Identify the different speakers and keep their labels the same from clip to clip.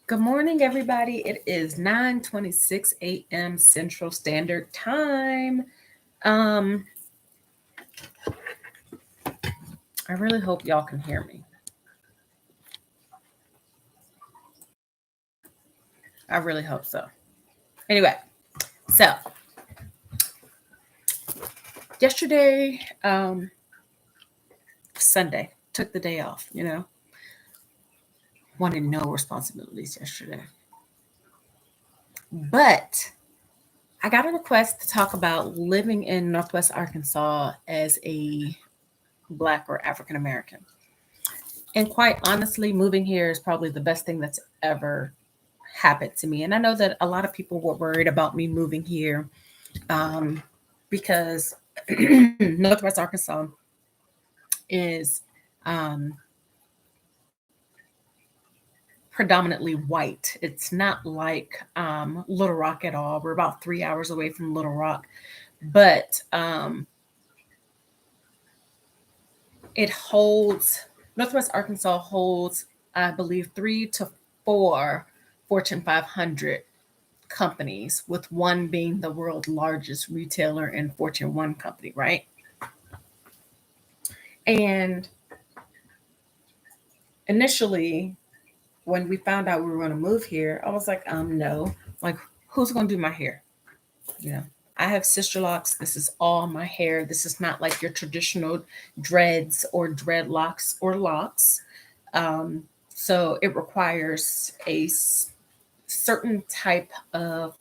Speaker 1: Good morning, everybody. It is 9:26 a.m. Central Standard Time. Um, I really hope y'all can hear me. I really hope so. Anyway, so yesterday, Sunday, took the day off, wanted no responsibilities yesterday. But I got a request to talk about living in Northwest Arkansas as a Black or African American. And quite honestly, moving here is probably the best thing that's ever happened to me. And I know that a lot of people were worried about me moving here because Northwest Arkansas is um, predominantly white. It's not like Little Rock at all. We're about 3 hours away from Little Rock, but it holds, Northwest Arkansas holds, I believe, 3 to 4 Fortune 500 companies, with one being the world's largest retailer and Fortune 1 company, right? And initially, when we found out we were going to move here, I was like, no, like, who's going to do my hair? You know, I have sister locks. This is all my hair. This is not like your traditional dreads or dreadlocks or locks. Um, so it requires a certain type of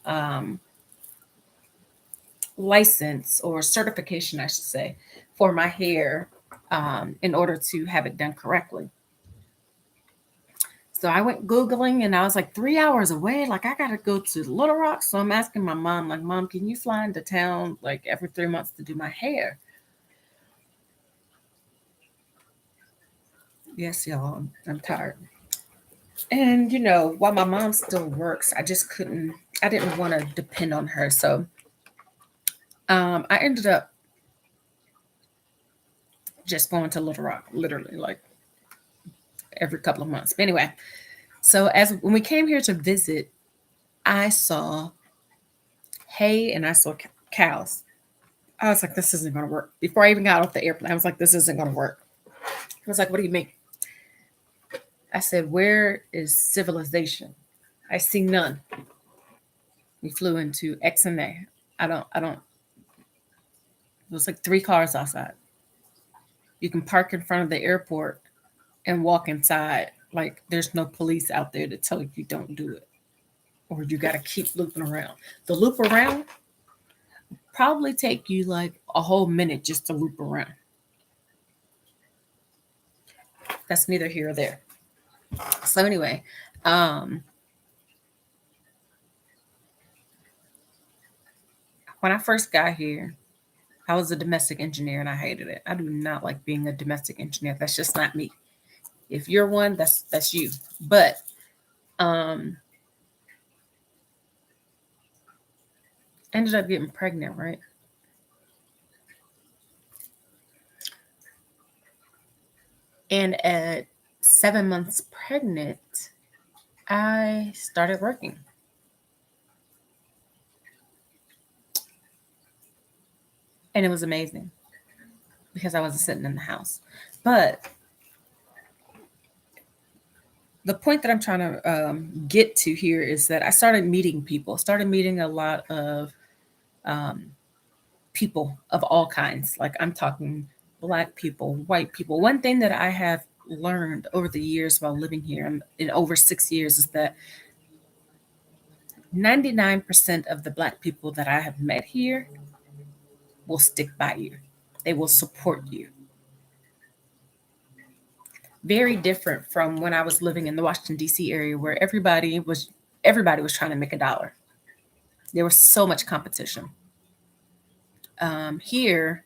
Speaker 1: license or certification, I should say, for my hair in order to have it done correctly. So I went Googling and I was like 3 hours away. Like, I got to go to Little Rock. So I'm asking my mom, like, Mom, can you fly into town like every 3 months to do my hair? Yes, y'all, I'm tired. And, while my mom still works, I didn't want to depend on her. So I ended up just going to Little Rock, literally, like every couple of months. But anyway, so as when we came here to visit, I saw hay and I saw cows. I was like, this isn't going to work. Before I even got off the airplane, I was like, this isn't going to work. I was like, what do you mean? I said, where is civilization? I see none. We flew into X and A. I don't, it was like 3 cars outside. You can park in front of the airport and walk inside. Like, there's no police out there to tell you don't do it. Or you got to keep looping around. The loop around probably take you like a whole minute just to loop around. That's neither here or there. So anyway, um, when I first got here, I was a domestic engineer and I hated it. I do not like being a domestic engineer. That's just not me. If you're one, that's you. But um, ended up getting pregnant, right? And at 7 months pregnant, I started working. And it was amazing because I wasn't sitting in the house. But the point that I'm trying to get to here is that I started meeting people, started meeting a lot of um, people of all kinds. Like, I'm talking Black people, white people. One thing that I have learned over the years while living here in over 6 years is that 99% of the Black people that I have met here will stick by you. They will support you. Very different from when I was living in the Washington D.C. area, where everybody was trying to make a dollar. There was so much competition. Here,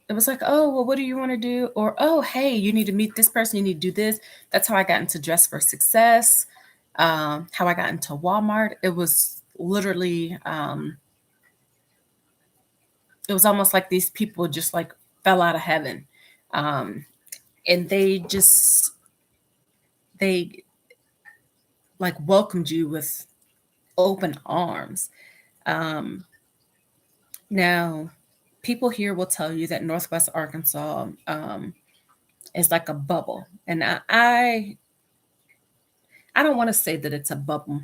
Speaker 1: it was like, oh, well, what do you want to do? Or, oh, hey, you need to meet this person. You need to do this. That's how I got into Dress for Success. How I got into Walmart. It was literally, it was almost like these people just like fell out of heaven. Um, and they like welcomed you with open arms. Um, Now, people here will tell you that Northwest Arkansas is like a bubble, and I don't want to say that it's a bubble.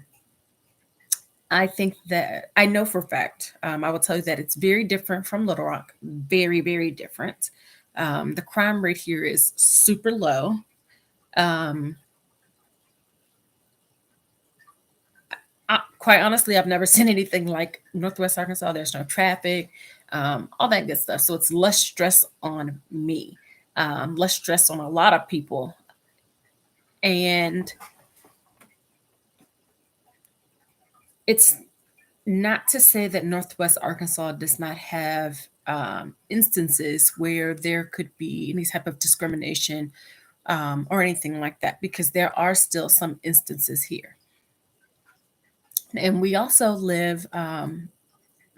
Speaker 1: I think that I know for a fact. I will tell you that it's very different from Little Rock, very very different. The crime rate here is super low. Um, quite honestly, I've never seen anything like Northwest Arkansas. There's no traffic, all that good stuff. So it's less stress on me, less stress on a lot of people. And it's not to say that Northwest Arkansas does not have instances where there could be any type of discrimination or anything like that, because there are still some instances here. And we also live,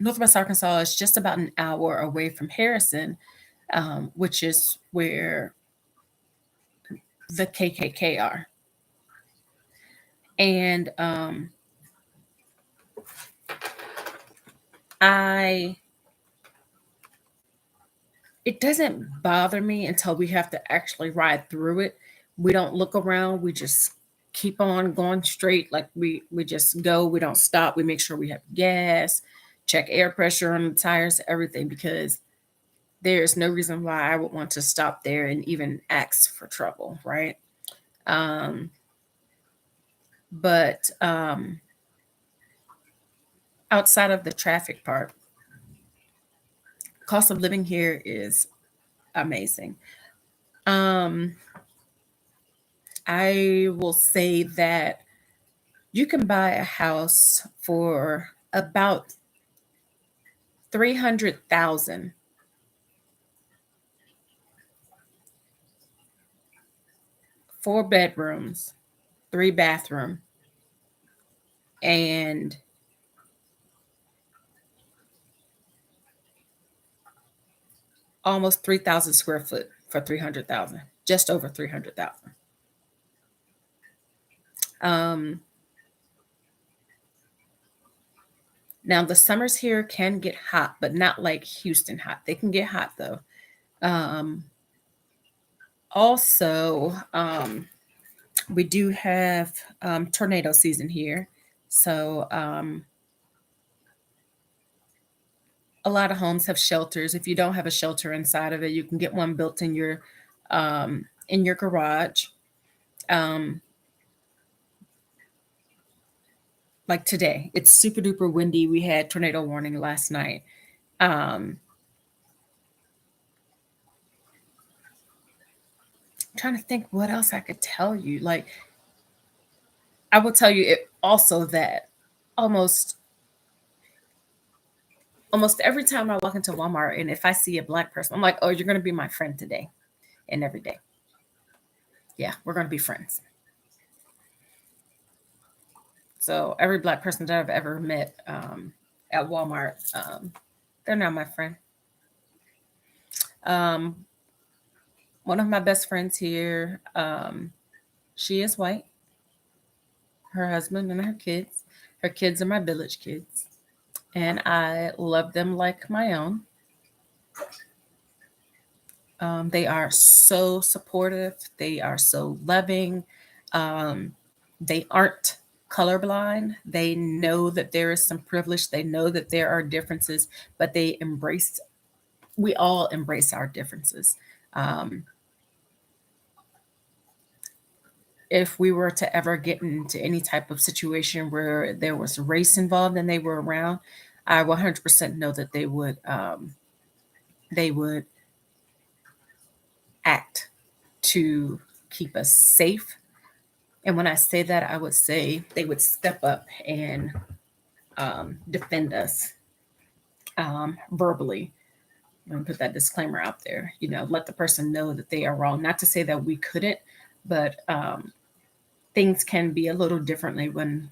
Speaker 1: Northwest Arkansas is just about an hour away from Harrison, which is where the KKK are. And I it doesn't bother me until we have to actually ride through it. We don't look around. We just keep on going straight. Like we just go. We don't stop. We make sure we have gas, check air pressure on the tires, everything, because there's no reason why I would want to stop there and even ask for trouble, right? Um, but outside of the traffic part, cost of living here is amazing. Um, I will say that you can buy a house for about 300,000, 4 bedrooms, 3 bathroom, and almost 3,000 square foot for 300,000, just over 300,000. Um, Now the summers here can get hot, but not like Houston hot. They can get hot though. Um, also, we do have tornado season here. So a lot of homes have shelters. If you don't have a shelter inside of it, you can get one built in your garage. Um, like today, it's super duper windy. We had tornado warning last night. Um, Trying to think what else I could tell you. Like I will tell you it also that almost almost every time I walk into Walmart and if I see a black person, I'm like, oh, you're gonna be my friend today and every day. Yeah, we're gonna be friends. So every black person that I've ever met at Walmart, they're now my friend. Um, One of my best friends here, she is white. Her husband and her kids. Her kids are my village kids, and I love them like my own. They are so supportive. They are so loving. Um, they aren't colorblind. They know that there is some privilege. They know that there are differences, but we all embrace our differences. Um, if we were to ever get into any type of situation where there was race involved and they were around, I 100% know that they would act to keep us safe. And when I say that, I would say they would step up and defend us verbally. I'm going to put that disclaimer out there. You know, let the person know that they are wrong. Not to say that we couldn't, but things can be a little differently when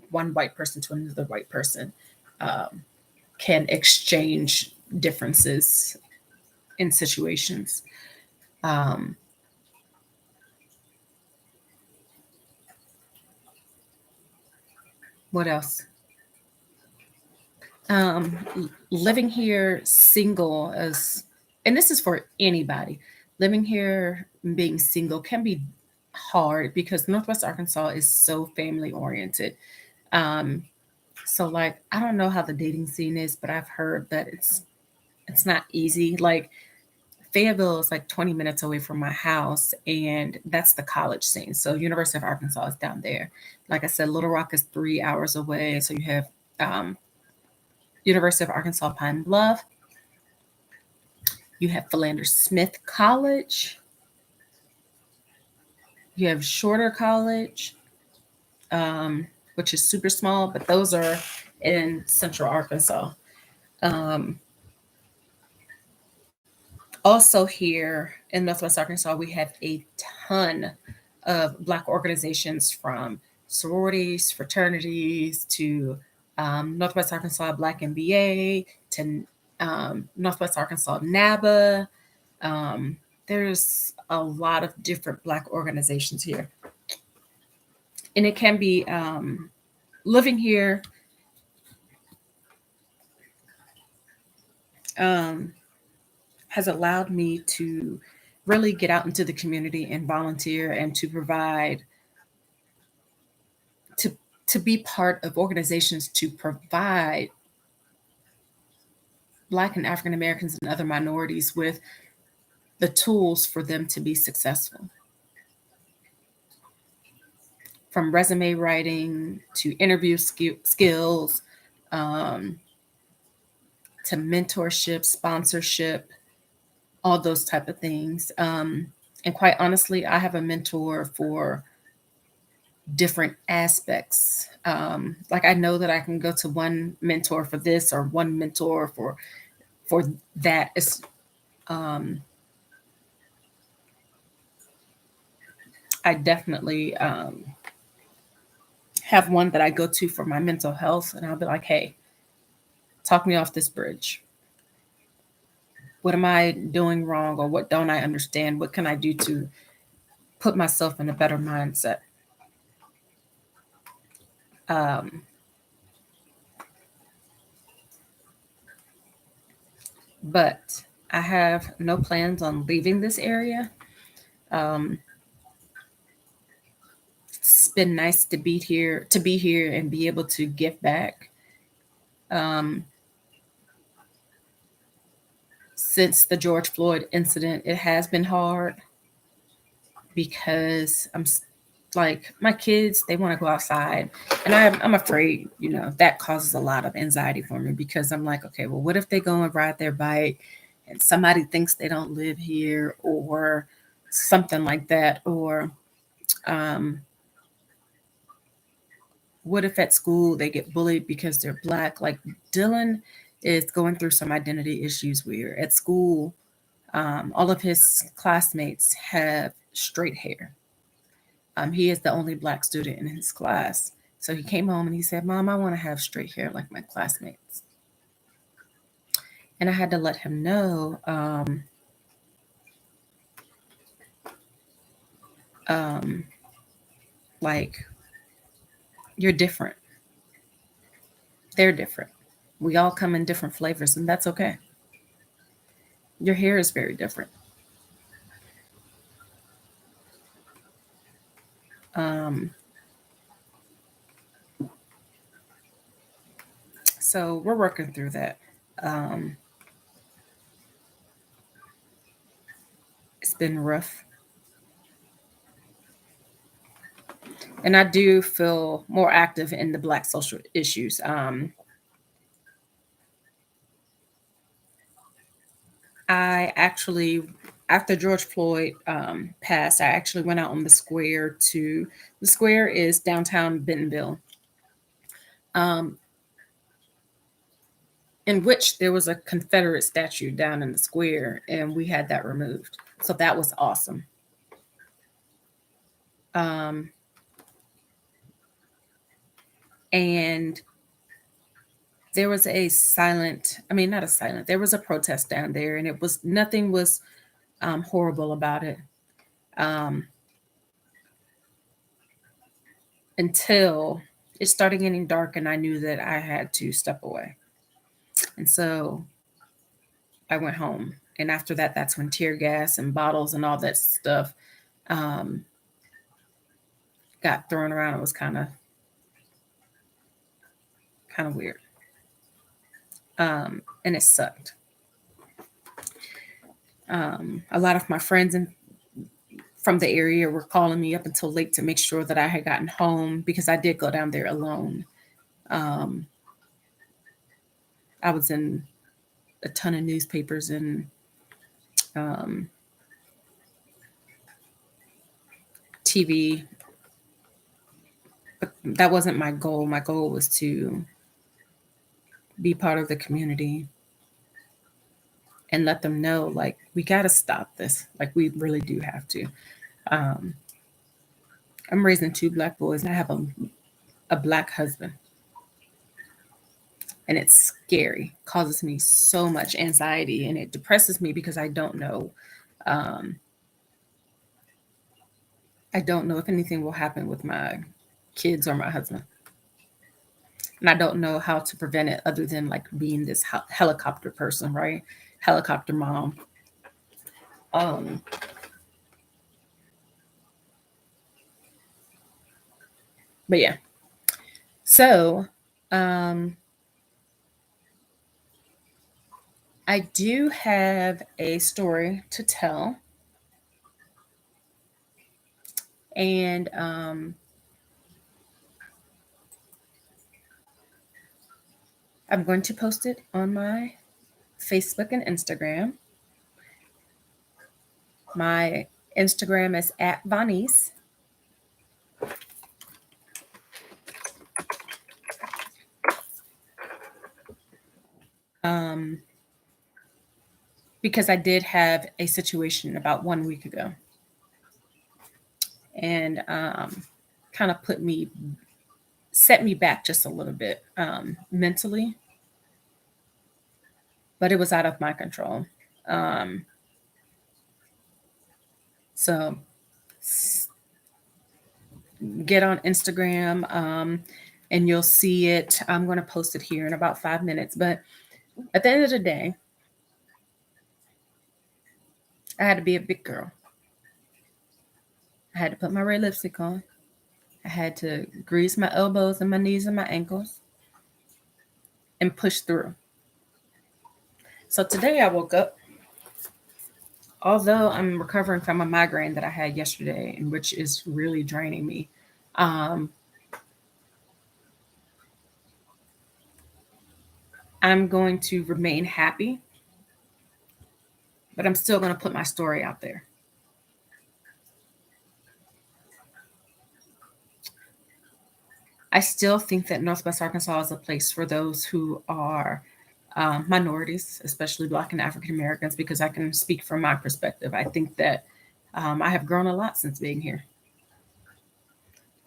Speaker 1: one white person to another white person um, can exchange differences in situations. Um, What else? Living here single as, and this is for anybody, living here being single can be hard because Northwest Arkansas is so family oriented. Um, so like I don't know how the dating scene is, but I've heard that it's not easy. Like Fayetteville is like 20 minutes away from my house, and that's the college scene. So University of Arkansas is down there. Like I said, Little Rock is 3 hours away. So you have um, University of Arkansas Pine Bluff. You have Philander Smith College. You have Shorter College, um, which is super small, but those are in Central Arkansas. Um, Also, here in Northwest Arkansas, we have a ton of Black organizations from sororities, fraternities to Northwest Arkansas Black MBA to Northwest Arkansas NABA. Um, there's a lot of different Black organizations here. And it can be living here um, has allowed me to really get out into the community and volunteer and to provide to to be part of organizations to provide Black and African Americans and other minorities with the tools for them to be successful, from resume writing to interview skills, um, to mentorship, sponsorship, all those type of things. And quite honestly, I have a mentor for different aspects. Like I know that I can go to one mentor for this or one mentor for that. Is I definitely have one that I go to for my mental health, and I'll be like, "Hey, talk me off this bridge. What am I doing wrong, or what don't I understand? What can I do to put myself in a better mindset?" Um, but I have no plans on leaving this area. Um, it's been nice to be here and be able to give back. Um, since the George Floyd incident, it has been hard because like my kids, they want to go outside, and I'm afraid, that causes a lot of anxiety for me because I'm like, okay, well, what if they go and ride their bike, and somebody thinks they don't live here, or something like that, or um, what if at school they get bullied because they're Black? Like Dylan is going through some identity issues where at school, all of his classmates have straight hair. He is the only Black student in his class. So he came home and he said, "Mom, I want to have straight hair like my classmates." And I had to let him know, um, like, you're different. They're different. We all come in different flavors, and that's okay. Your hair is very different. Um, so we're working through that. Um, it's been rough. And I do feel more active in the Black social issues. I actually, after George Floyd passed, I actually went out on the square to, the square is downtown Bentonville, um, in which there was a Confederate statue down in the square, and we had that removed. So that was awesome. Um, and there was a silent, I mean, not a silent, there was a protest down there, and it was, nothing was horrible about it. Um, until it started getting dark and I knew that I had to step away. And so I went home. And after that, that's when tear gas and bottles and all that stuff um, got thrown around. It was kind of weird. And it sucked. A lot of my friends from the area were calling me up until late to make sure that I had gotten home because I did go down there alone. Um, I was in a ton of newspapers and um, TV, but that wasn't my goal. My goal was to be part of the community and let them know, like, we got to stop this. Like, we really do have to. Um, I'm raising 2 Black boys and I have a Black husband. And it's scary, causes me so much anxiety, and it depresses me because um, I don't know if anything will happen with my kids or my husband. And I don't know how to prevent it other than like being this helicopter person, right? Helicopter mom. Um, but yeah. So, um, I do have a story to tell. And I'm going to post it on my Facebook and Instagram. My Instagram is at Vanice. Um, because I did have a situation about 1 week ago, and kind of set me back just a little bit mentally, but it was out of my control. Um, so get on Instagram and you'll see it. I'm going to post it here in about 5 minutes. But at the end of the day, I had to be a big girl. I had to put my red lipstick on. I had to grease my elbows and my knees and my ankles and push through. So today I woke up, although I'm recovering from a migraine that I had yesterday, and which is really draining me. Um, I'm going to remain happy, but I'm still going to put my story out there. I still think that Northwest Arkansas is a place for those who are minorities, especially Black and African Americans, because I can speak from my perspective. I think that I have grown a lot since being here.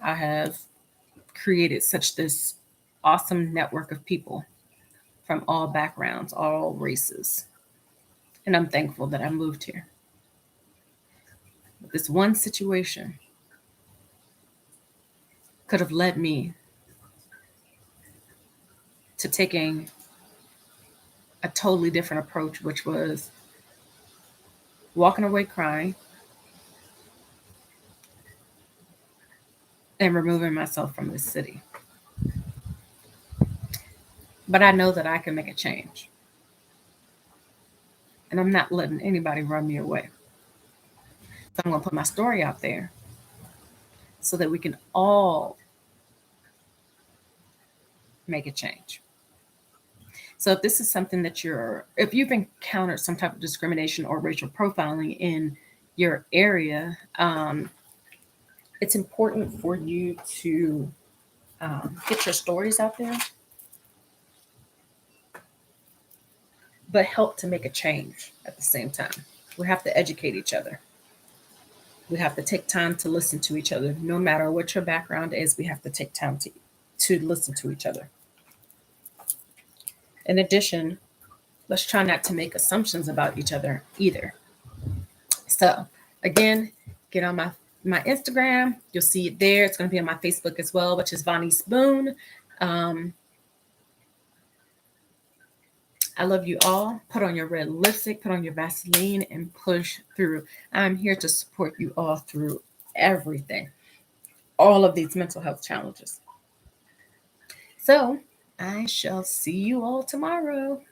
Speaker 1: I have created such this awesome network of people from all backgrounds, all races. And I'm thankful that I moved here. But this one situation could have led me to taking a totally different approach, which was walking away crying and removing myself from this city. But I know that I can make a change. And I'm not letting anybody run me away. So I'm going to put my story out there so that we can all make a change. So if this is something that if you've encountered some type of discrimination or racial profiling in your area, it's important for you to get your stories out there, but help to make a change at the same time. We have to educate each other. We have to take time to listen to each other. No matter what your background is, we have to take time to listen to each other. In addition, let's try not to make assumptions about each other either. So, again, get on my my Instagram. You'll see it there. It's going to be on my Facebook as well, which is Vonnie Spoon. Um, I love you all. Put on your red lipstick, put on your Vaseline, and push through. I'm here to support you all through everything, all of these mental health challenges. So I shall see you all tomorrow.